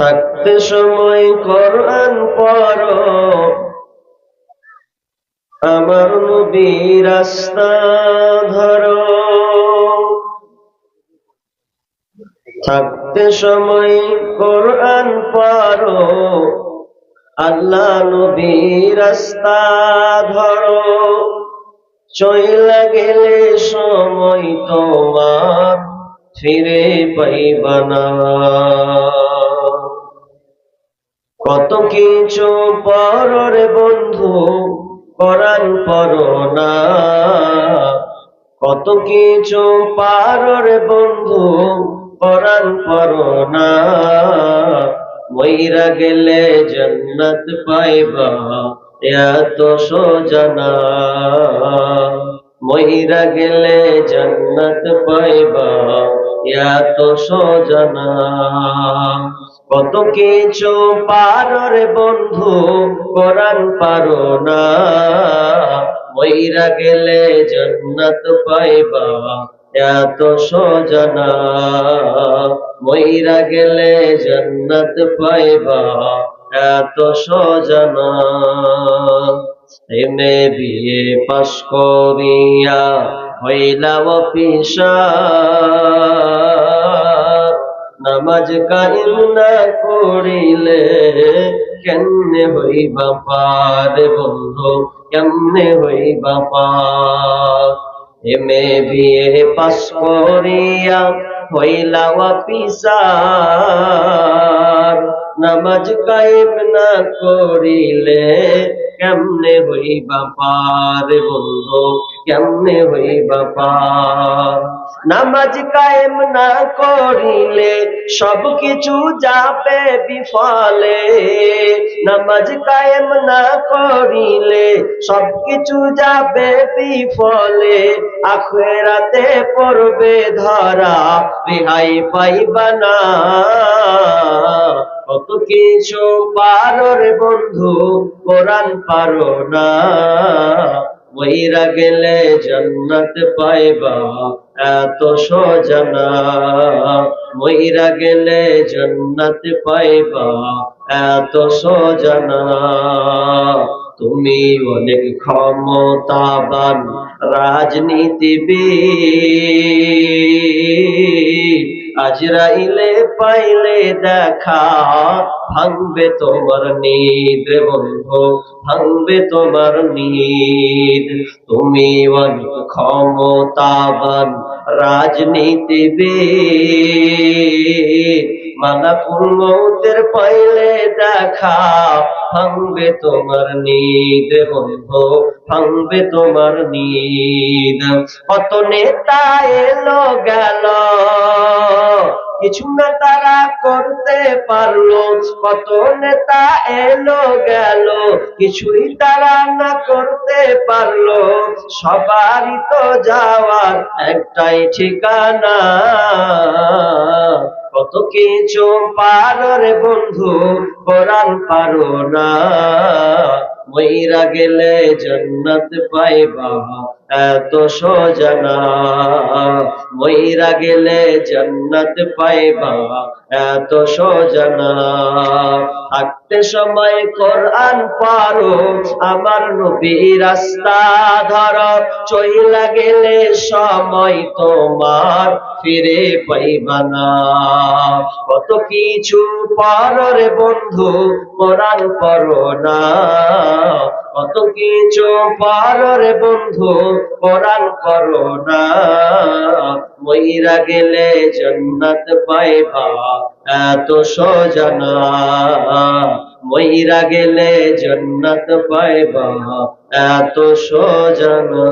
থাকতে সময় কোরআন পড়ো, আমার নবীর রাস্তা ধরো। থাকতে সময় কোরআন পড়ো, আল্লাহ নবীর রাস্তা ধরো। চইলা গেলে সময় তোমার ফিরে পাইবা না। কত কিছু পড়ো রে বন্ধু, কোরআন পড়ো না। কত কিছু পারো রে বন্ধু, কোরআন পড়ো না। মইরা গেলে জান্নাত পাইবা, এত সোজা না। মইরা গেলে জান্নাত পাইবা, এত সোজা না। কত কিছু পারো রে বন্ধু, কোরআন পারো না। মইরা গেলে জান্নাত পাইবা, এত সোজা না। মইরা গেলে জান্নাত পাইবা, এত সোজা না। এমএ বিএ পাশ করিয়া হইলা অফিসার, নামাজ কায়েম না করিলে কেমনে হইবা পার বন্ধু, কেমনে হইবা পার। এমএ বিএ পাশ করিয়া হইলা অফিসার, নামাজ কায়েম না করিলে কেমনে হইবা পার বন্ধু, কেমনে হইবা পার। নামাজ কায়েম না করিলে সব কিছু যাবে বিফলে। নামাজ কায়েম না করিলে সব কিছু যাবে বিফলে। আখিরাতে পড়বে ধরা, রেহাই পাইবা না। কত কিছু পারো রে বন্ধু, কোরআন পারো না। মইরা গেলে জান্নাত পাইবা, এত সোজা না। মইরা গেলে জান্নাত পাইবা, এত সোজা না। তুমি অনেক ক্ষমতাবান রাজনীতিবিদ, আজরাইলে পাইলে দেখা ভাঙবে তোমার নিদ রে বন্ধু, ভাঙবে তোমার নিদ। তুমি অনেক ক্ষমতাবান রাজনীতিবিদ, মালাকুল মউতের পাইলে দেখা ভাঙবে তোমার নিদ রে বন্ধু, ভাঙবে তোমার নিদ। কত নেতা এলো গেল, কিছু না তারা করতে পারলো। কত নেতা এলো গেল, কিছুই তারা না করতে পারলো। সবারই তো যাওয়ার একটাই ঠিকানা। কত কিছু পারো রে বন্ধু, কোরআন পারো না। মইরা গেলে জান্নাত পাইবা, এত সোজা না। মইরা গেলে জান্নাত পাইবা, এত সোজা না। থাকতে সময় কোরআন পারো, আমার নবীর রাস্তা ধরো। চইলা গেলে সময় তোমার ফিরে পাইবা না। কত কিছু পারো রে বন্ধু, কোরআন পড়ো না। কত কিছু পারো রে বন্ধু, কোরআন পড়ো না। মইরা গেলে জান্নাত পাইবা, এত সোজা না। মইরা গেলে জান্নাত পাইবা, এত সোজা না।